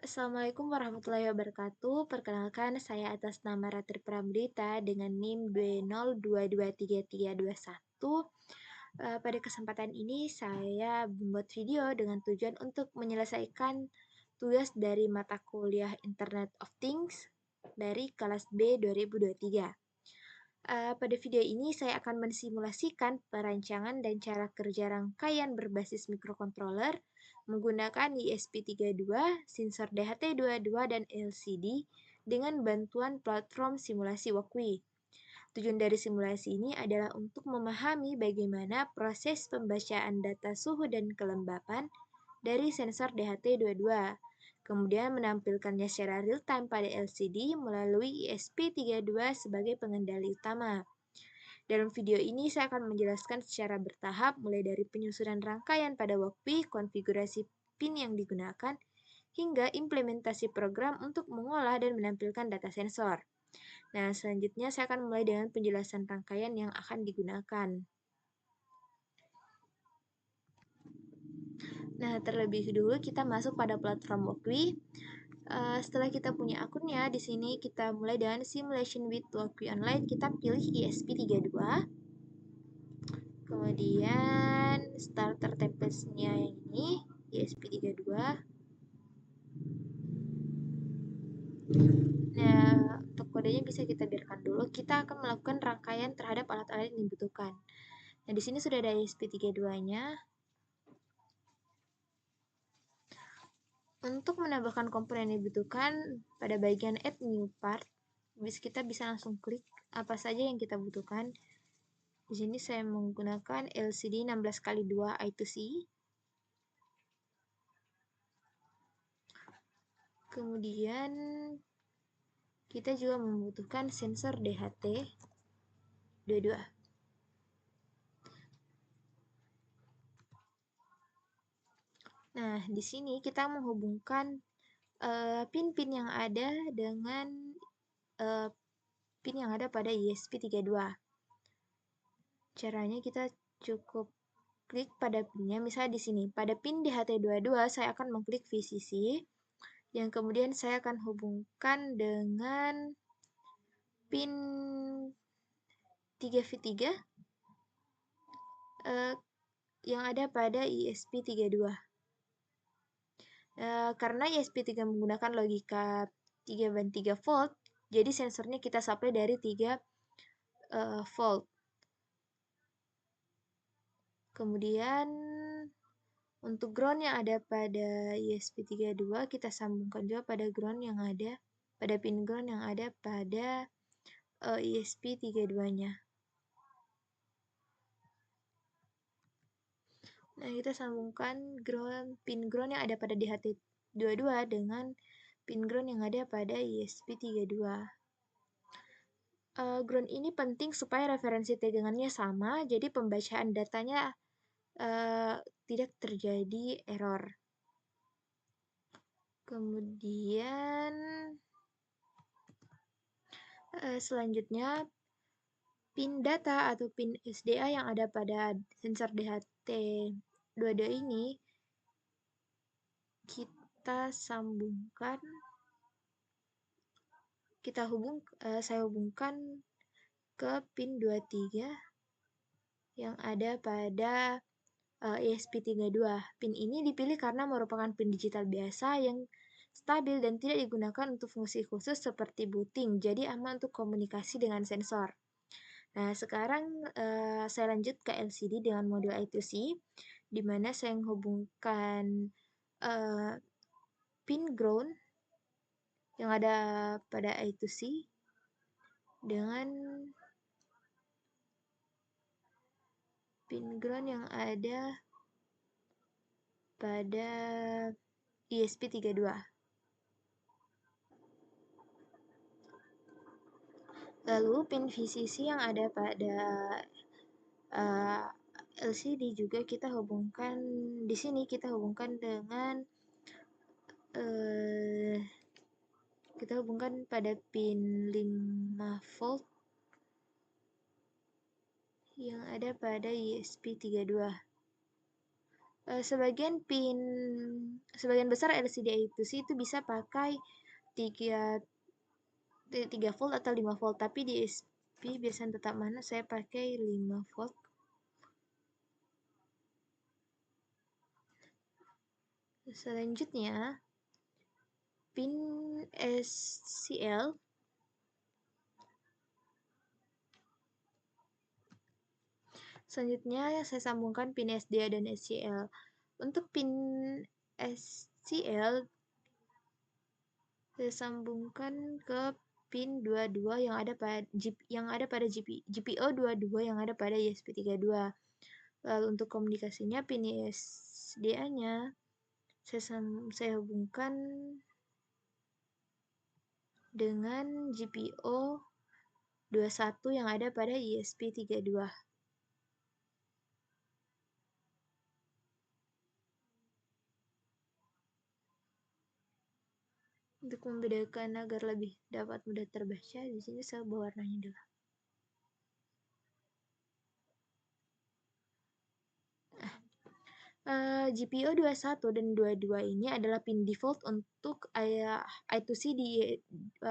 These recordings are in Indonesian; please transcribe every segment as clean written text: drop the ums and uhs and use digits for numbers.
Assalamualaikum warahmatullahi wabarakatuh. Perkenalkan, saya atas nama Ratri Pramdita dengan NIM 2022331. Pada kesempatan ini saya membuat video dengan tujuan untuk menyelesaikan tugas dari mata kuliah Internet of Things dari kelas B 2023. Pada video ini saya akan mensimulasikan perancangan dan cara kerja rangkaian berbasis microcontroller menggunakan ESP32, sensor DHT22, dan LCD dengan bantuan platform simulasi Walkwi. Tujuan dari simulasi ini adalah untuk memahami bagaimana proses pembacaan data suhu dan kelembapan dari sensor DHT22, kemudian menampilkannya secara real-time pada LCD melalui ESP32 sebagai pengendali utama. Dalam video ini saya akan menjelaskan secara bertahap mulai dari penyusunan rangkaian pada Walkwi, konfigurasi pin yang digunakan, hingga implementasi program untuk mengolah dan menampilkan data sensor. Nah, selanjutnya saya akan mulai dengan penjelasan rangkaian yang akan digunakan. Nah, terlebih dulu kita masuk pada platform Walkwi. Setelah kita punya akunnya, di sini kita mulai dengan Simulation with Walkwi Online. Kita pilih ESP32. Kemudian starter template-nya yang ini, ESP32. Nah, untuk kodenya bisa kita biarkan dulu. Kita akan melakukan rangkaian terhadap alat-alat yang dibutuhkan. Nah, di sini sudah ada ESP32-nya. Untuk menambahkan komponen yang dibutuhkan pada bagian add new part, kita bisa langsung klik apa saja yang kita butuhkan. Di sini saya menggunakan LCD 16x2 I2C. Kemudian kita juga membutuhkan sensor DHT22. Nah, di sini kita menghubungkan pin-pin yang ada dengan pin yang ada pada ESP32. Caranya kita cukup klik pada pinnya, misalnya di sini. Pada pin DHT22 saya akan mengklik VCC, yang kemudian saya akan hubungkan dengan pin 3V3 yang ada pada ESP32. Karena ESP3 menggunakan logika 3/3 volt, jadi sensornya kita supply dari 3 volt. Kemudian untuk ground yang ada pada ESP32 kita sambungkan juga pada ground yang ada pada pin ground yang ada pada ESP32-nya. Nah, kita sambungkan pin ground yang ada pada DHT22 dengan pin ground yang ada pada ESP32. Ground ini penting supaya referensi tegangannya sama, jadi pembacaan datanya tidak terjadi error. Kemudian selanjutnya pin data atau pin SDA yang ada pada sensor DHT22 ini kita sambungkan, saya hubungkan ke pin 23 yang ada pada ESP32. Pin ini dipilih karena merupakan pin digital biasa yang stabil dan tidak digunakan untuk fungsi khusus seperti booting, jadi aman untuk komunikasi dengan sensor. Nah, sekarang saya lanjut ke LCD dengan modul I2C, di mana saya menghubungkan pin ground yang ada pada I2C dengan pin ground yang ada pada ESP32. Lalu pin VCC yang ada pada LCD juga kita hubungkan di sini, kita hubungkan dengan kita hubungkan pada pin 5 volt yang ada pada ESP32. Sebagian besar LCD I2C itu bisa pakai 3 3 volt atau 5 volt, tapi di SP biasanya tetap mana saya pakai 5 volt. Selanjutnya pin SCL. Selanjutnya saya sambungkan pin SDA dan SCL. Untuk pin SCL saya sambungkan ke pin 22 yang ada pada GPO 22 yang ada pada ESP32. Lalu untuk komunikasinya pin SDA-nya saya hubungkan dengan GPO 21 yang ada pada ESP32. Untuk membedakan agar lebih dapat mudah terbaca, di sini saya ubah warnanya dulu. GPO 21 dan 22 ini adalah pin default untuk I2C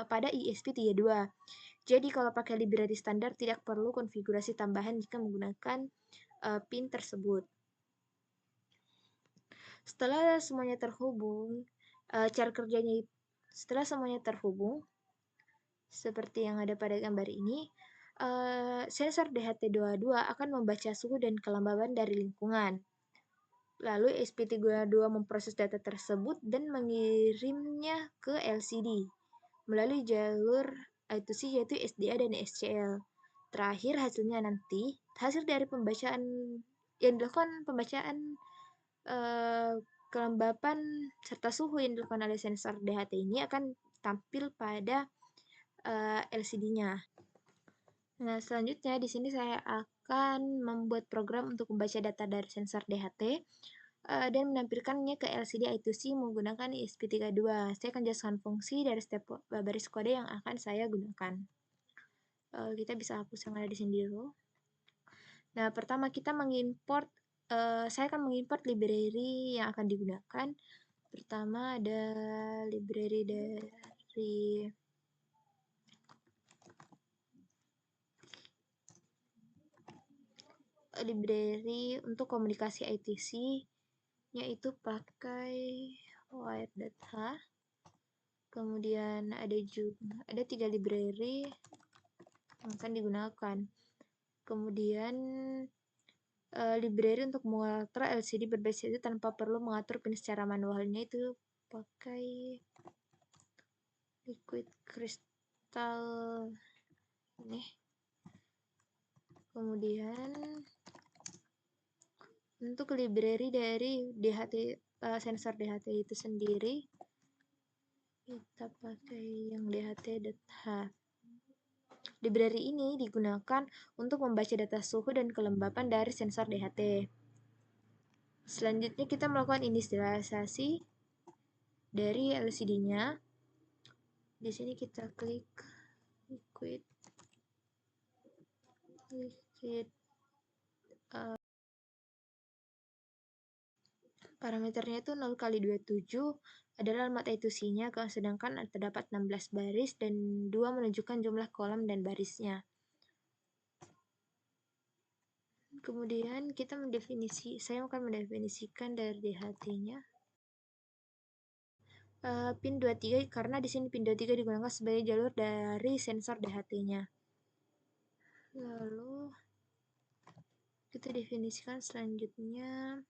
pada ESP32. Jadi kalau pakai library standar tidak perlu konfigurasi tambahan jika menggunakan pin tersebut. Setelah semuanya terhubung, setelah semuanya terhubung, seperti yang ada pada gambar ini, sensor DHT22 akan membaca suhu dan kelembaban dari lingkungan. Lalu ESP32 memproses data tersebut dan mengirimnya ke LCD melalui jalur I2C yaitu SDA dan SCL. Terakhir hasil dari pembacaan yang dilakukan kelembapan serta suhu yang dilakukan oleh sensor DHT ini akan tampil pada LCD-nya. Nah, selanjutnya di sini saya akan membuat program untuk membaca data dari sensor DHT dan menampilkannya ke LCD I2C menggunakan ESP32. Saya akan jelaskan fungsi dari setiap baris kode yang akan saya gunakan. Kita bisa hapus yang ada di sini dulu. Nah, pertama kita saya akan mengimport library yang akan digunakan. Pertama ada library dari untuk komunikasi I2C, yaitu pakai wire.h. Kemudian ada 3 library yang akan digunakan. Kemudian library untuk mengatur LCD berbasis itu tanpa perlu mengatur pin secara manualnya itu pakai liquid crystal ini. Kemudian untuk library dari sensor DHT itu sendiri kita pakai yang DHT.h. Library ini digunakan untuk membaca data suhu dan kelembapan dari sensor DHT. Selanjutnya kita melakukan inisialisasi dari LCD-nya. Di sini kita klik liquid parameternya itu 0x27 adalah alamat I2C-nya, sedangkan terdapat 16 baris dan 2 menunjukkan jumlah kolom dan barisnya. Kemudian saya akan mendefinisikan dari DHT-nya pin 23 karena di sini pin 23 digunakan sebagai jalur dari sensor DHT-nya. Lalu kita definisikan selanjutnya.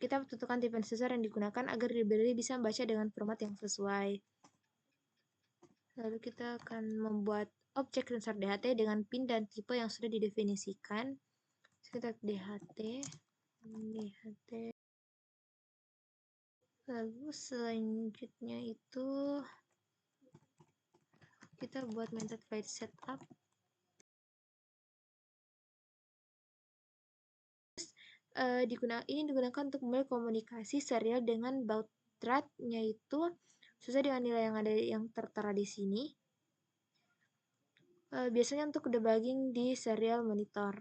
Kita tentukan tipe sensor yang digunakan agar library bisa membaca dengan format yang sesuai. Lalu kita akan membuat objek sensor DHT dengan pin dan tipe yang sudah didefinisikan. Kita DHT. Lalu selanjutnya itu kita buat method file setup. Ini digunakan untuk memulai komunikasi serial dengan baud rate-nya itu sesuai dengan nilai yang tertera di sini. Biasanya untuk debugging di serial monitor.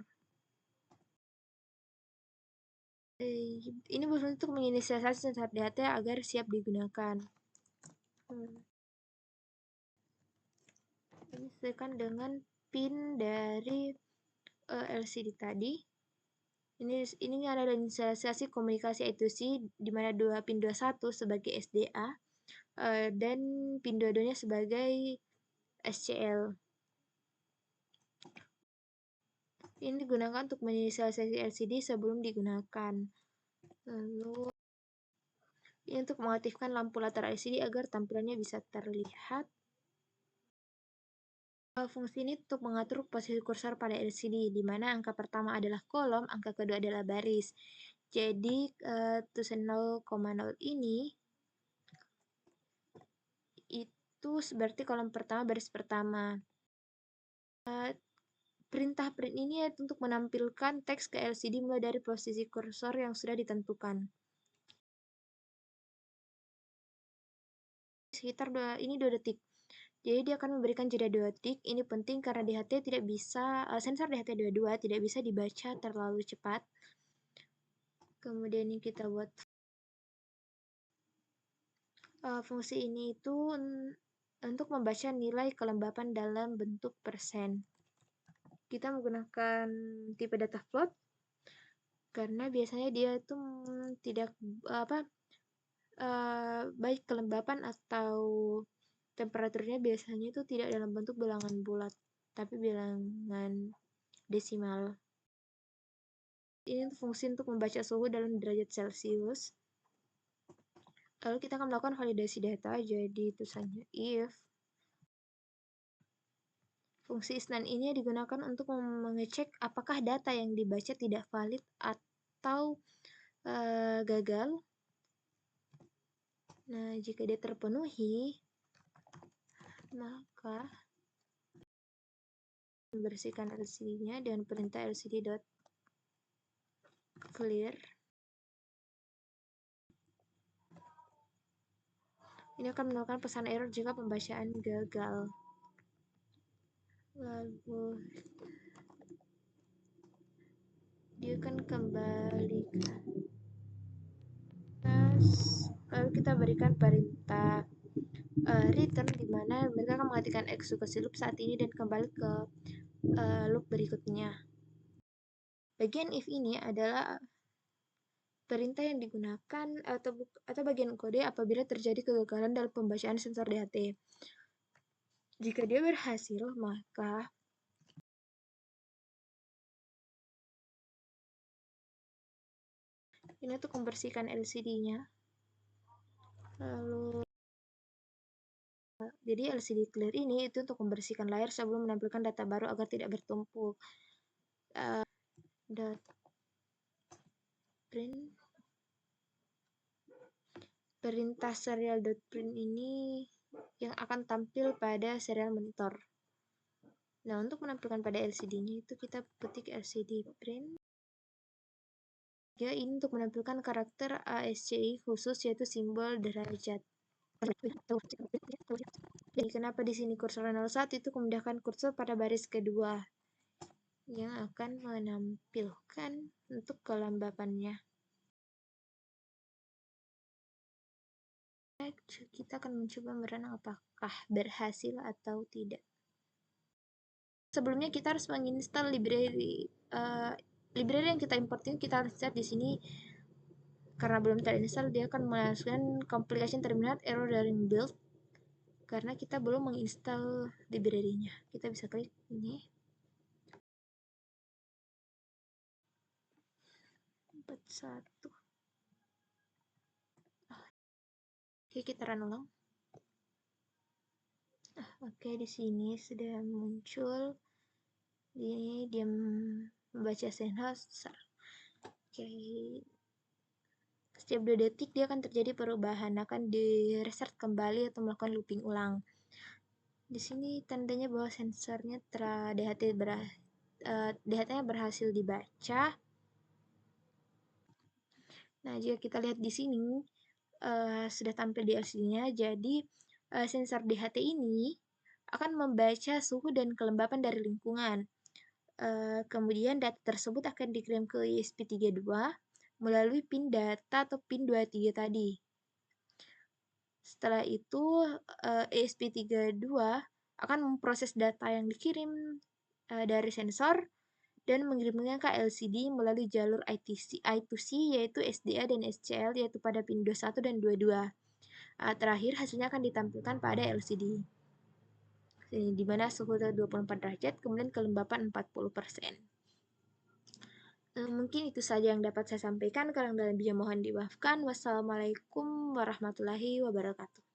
Ini berfungsi untuk menginisialisasi sensor data agar siap digunakan. Ini sesuaikan dengan pin dari LCD tadi. Ini adalah inisialisasi komunikasi I2C di mana pin 21 sebagai SDA dan pin 22-nya sebagai SCL. Ini digunakan untuk menginisialisasi LCD sebelum digunakan. Lalu ini untuk mengaktifkan lampu latar LCD agar tampilannya bisa terlihat. Fungsi ini untuk mengatur posisi kursor pada LCD, di mana angka pertama adalah kolom, angka kedua adalah baris. Jadi, tulisan 0,0 ini itu berarti kolom pertama, baris pertama. Perintah print ini untuk menampilkan teks ke LCD mulai dari posisi kursor yang sudah ditentukan. Sekitar 2 detik. Jadi dia akan memberikan jeda 2 detik. Ini penting karena DHT tidak bisa, sensor DHT22 tidak bisa dibaca terlalu cepat. Kemudian ini kita buat fungsi ini itu untuk membaca nilai kelembapan dalam bentuk persen. Kita menggunakan tipe data float karena biasanya dia itu tidak baik kelembapan atau temperaturnya biasanya itu tidak dalam bentuk bilangan bulat, tapi bilangan desimal. Ini fungsi untuk membaca suhu dalam derajat Celcius. Lalu kita akan melakukan validasi data, jadi tulisannya if. Fungsi isnan ini digunakan untuk mengecek apakah data yang dibaca tidak valid atau gagal. Nah, jika dia terpenuhi, maka membersihkan LCD-nya dengan perintah lcd.clear. Ini akan menemukan pesan error jika pembacaan gagal. Lalu dia akan kembali ke atas. Lalu kita berikan perintah return, di mana mereka akan menghentikan eksekusi loop saat ini dan kembali ke loop berikutnya. Bagian if ini adalah perintah yang digunakan atau bagian kode apabila terjadi kegagalan dalam pembacaan sensor DHT. Jika dia berhasil, maka ini untuk membersihkan LCD-nya. Lalu jadi LCD clear ini itu untuk membersihkan layar sebelum menampilkan data baru agar tidak bertumpuk. Print perintah serial.print ini yang akan tampil pada serial monitor. Nah, untuk menampilkan pada LCD-nya itu kita ketik LCD print. Ya, ini untuk menampilkan karakter ASCII khusus, yaitu simbol derajat. Jadi kenapa di sini kursor 01 itu memindahkan kursor pada baris kedua yang akan menampilkan untuk kelembapannya. Kita akan mencoba merenang apakah berhasil atau tidak. Sebelumnya kita harus menginstal library yang kita import ini. Kita harus lihat di sini karena belum terinstall, dia akan menghasilkan complication terminal error during build karena kita belum menginstal library-nya. Kita bisa klik ini. 41. Oke, kita run ulang. Oke, di sini sudah muncul. Ini dia membaca sensor. Oke. Setiap 2 detik dia akan terjadi perubahan, akan di restart kembali atau melakukan looping ulang. Di sini tandanya bahwa sensornya DHT-nya berhasil dibaca. Nah, jika kita lihat di sini sudah tampil di LCD-nya, jadi sensor DHT ini akan membaca suhu dan kelembapan dari lingkungan. Kemudian data tersebut akan dikirim ke ESP32 melalui PIN data atau PIN 23 tadi. Setelah itu, ESP32 akan memproses data yang dikirim dari sensor dan mengirimnya ke LCD melalui jalur I2C yaitu SDA dan SCL yaitu pada PIN 21 dan 22. Terakhir hasilnya akan ditampilkan pada LCD. Di mana suhu 24 derajat, kemudian kelembapan 40%. Mungkin itu saja yang dapat saya sampaikan. Kurang dan lebihnya mohon dimaafkan. Wassalamualaikum warahmatullahi wabarakatuh.